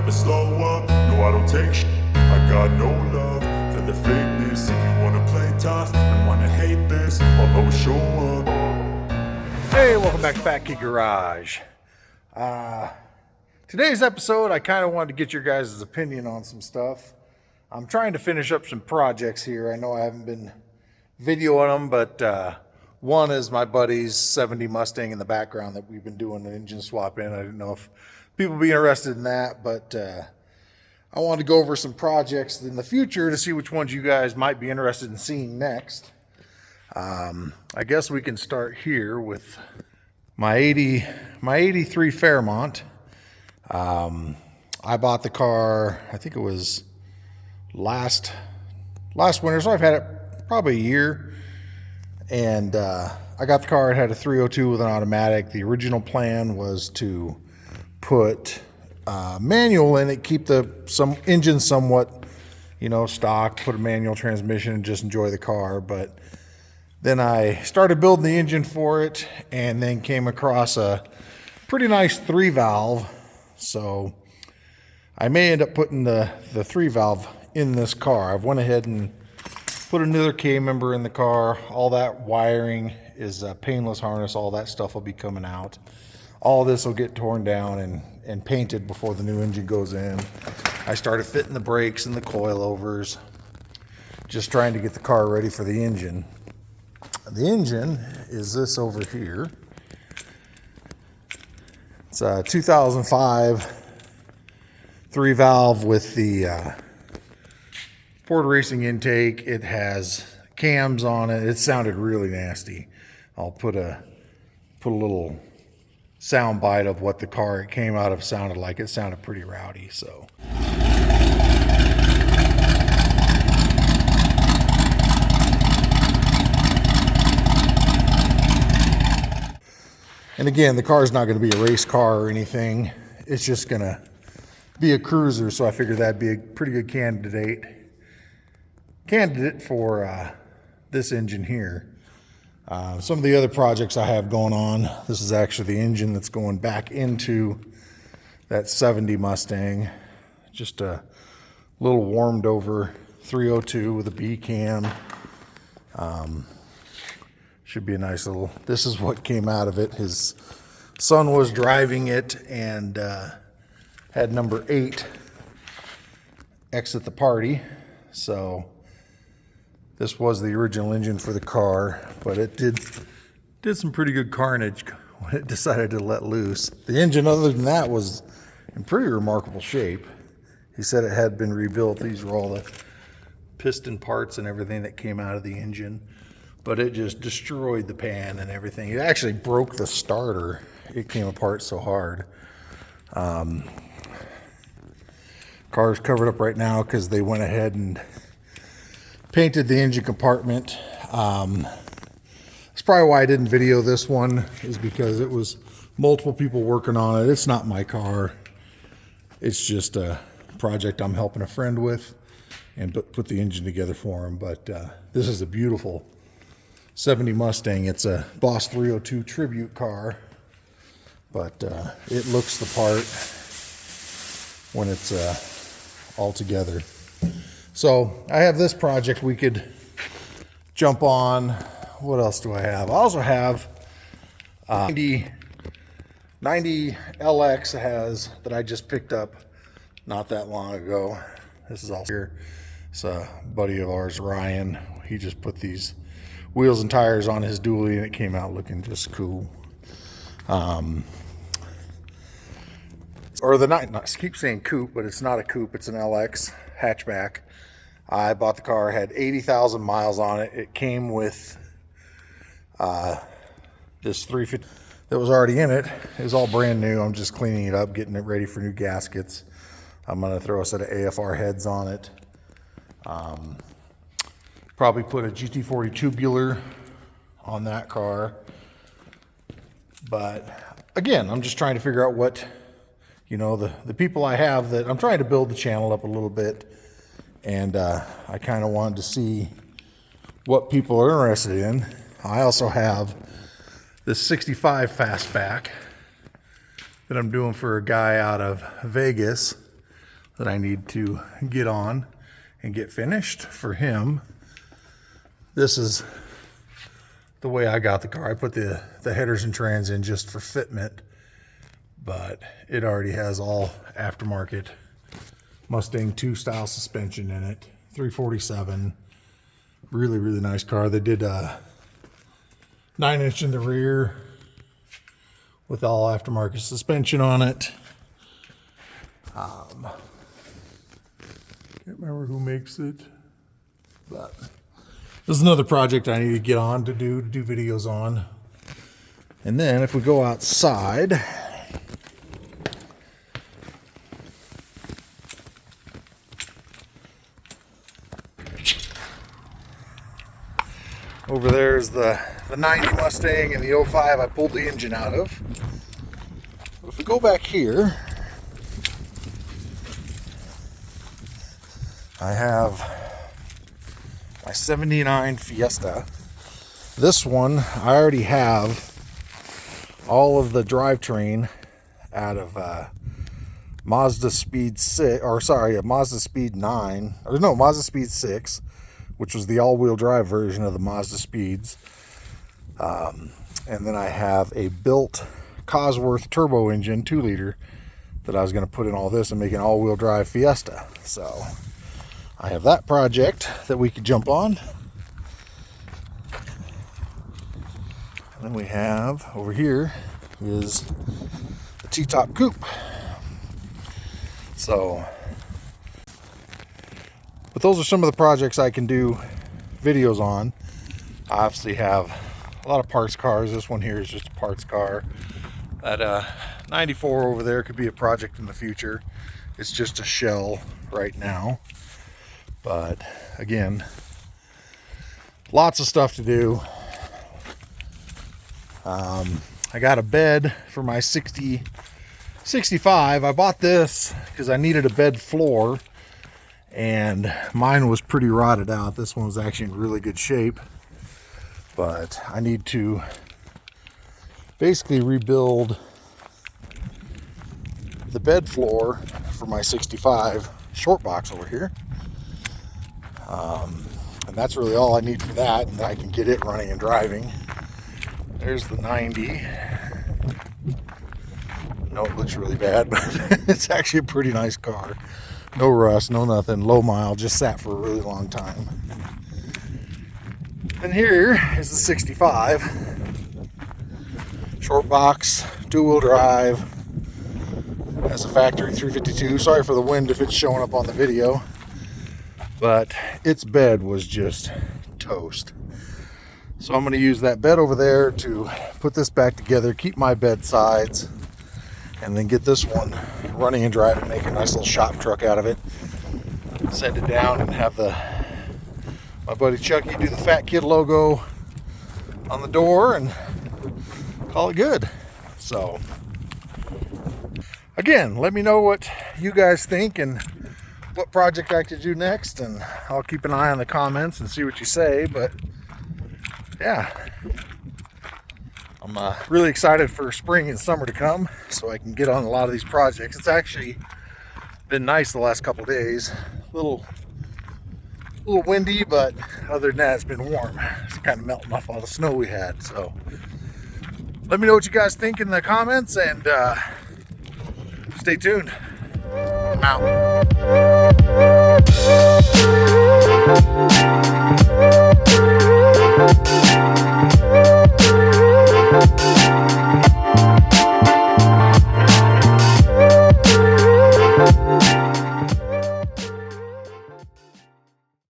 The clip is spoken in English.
never slow up. No, I don't take shit. I got no love for the fakeness. If you wanna play tough and wanna hate this, I'll always show up. Hey, welcome back to Fat Kid Garage. Today's episode, I kind of wanted to get your guys' opinion on some stuff. I'm trying to finish up some projects here. I know I haven't been videoing them, but one is my buddy's 70 Mustang in the background that we've been doing an engine swap in. I didn't know if people would be interested in that, but I wanted to go over some projects in the future to see which ones you guys might be interested in seeing next. I guess we can start here with my 83 Fairmont. I bought the car, I think it was last winter, so I've had it probably a year. And I got the car, it had a 302 with an automatic. The original plan was to put manual in it, keep the engine somewhat, stock, put a manual transmission and just enjoy the car. But then I started building the engine for it and then came across a pretty nice 3-valve. So I may end up putting the 3-valve in this car. I've went ahead and put another K member in the car. All that wiring is a painless harness. All that stuff will be coming out. All this will get torn down and painted before the new engine goes in. I started fitting the brakes and the coilovers, just trying to get the car ready for the engine. The engine is this over here. It's a 2005 3-valve with the Ford Racing intake. It has cams on it. It sounded really nasty. I'll put a little sound bite of what the car it came out of sounded like. It sounded pretty rowdy. So and again, the car is not going to be a race car or anything. It's just going to be a cruiser. So I figured that'd be a pretty good candidate for this engine here. Some of the other projects I have going on, this is actually the engine that's going back into that 70 Mustang. Just a little warmed over 302 with a B cam. Should be a nice little, this is what came out of it. His son was driving it and had number 8 exit the party. So this was the original engine for the car, but it did some pretty good carnage when it decided to let loose. The engine, other than that, was in pretty remarkable shape. He said it had been rebuilt. These were all the piston parts and everything that came out of the engine, but it just destroyed the pan and everything. It actually broke the starter. It came apart so hard. Car's covered up right now because they went ahead and painted the engine compartment. That's probably why I didn't video this one, is because it was multiple people working on it. It's not my car. It's just a project I'm helping a friend with and put the engine together for him. But this is a beautiful 70 Mustang. It's a Boss 302 tribute car, but it looks the part when it's all together. So I have this project we could jump on. What else do I have? I also have 90 LX that I just picked up not that long ago. This is all here. It's a buddy of ours, Ryan. He just put these wheels and tires on his dually and it came out looking just cool. I keep saying coupe, but it's not a coupe. It's an LX hatchback. I bought the car, had 80,000 miles on it. It came with this 350 that was already in it. It was all brand new. I'm just cleaning it up, getting it ready for new gaskets. I'm going to throw a set of AFR heads on it. Probably put a GT40 tubular on that car. But again, I'm just trying to figure out what, the people I have that I'm trying to build the channel up a little bit. And I kind of wanted to see what people are interested in. I also have this 65 fastback that I'm doing for a guy out of Vegas. that I need to get on and get finished for him. This is the way I got the car. I put the headers and trans in just for fitment, but it already has all aftermarket Mustang 2 style suspension in it. 347. Really, really nice car. They did a 9-inch in the rear with all aftermarket suspension on it. Can't remember who makes it, but this is another project I need to get on to do videos on. And then if we go outside, over there is the 90 Mustang and the 05 I pulled the engine out of. If we go back here, I have my 79 Fiesta. This one, I already have all of the drivetrain out of Mazda Speed 6, or sorry, a Mazda Speed 9, or no, Mazda Speed 6, which was the all-wheel drive version of the Mazda Speeds. And then I have a built Cosworth turbo engine, 2-liter, that I was going to put in all this and make an all-wheel drive Fiesta. So I have that project that we could jump on. And then we have over here is the T-top coupe. So, but those are some of the projects I can do videos on. I obviously have a lot of parts cars. This one here is just a parts car. That 94 over there could be a project in the future. It's just a shell right now. But again, lots of stuff to do. I got a bed for my 65. I bought this because I needed a bed floor, and mine was pretty rotted out. This one was actually in really good shape, but I need to basically rebuild the bed floor for my 65 short box over here. And that's really all I need for that, and I can get it running and driving. There's the 90. No, it looks really bad, but it's actually a pretty nice car. No rust, no nothing, low mile, just sat for a really long time. And here is the 65. Short box, two-wheel drive. Has a factory 352. Sorry for the wind if it's showing up on the video. But its bed was just toast. So I'm going to use that bed over there to put this back together, keep my bed sides, and then get this one running and driving, make a nice little shop truck out of it. Send it down and have my buddy Chucky do the Fat Kid logo on the door and call it good. So again, let me know what you guys think and what project I could do next, and I'll keep an eye on the comments and see what you say. But yeah, I'm really excited for spring and summer to come so I can get on a lot of these projects. It's actually been nice the last couple days. A little windy, but other than that, it's been warm. It's kind of melting off all the snow we had. So let me know what you guys think in the comments, and stay tuned. I'm out.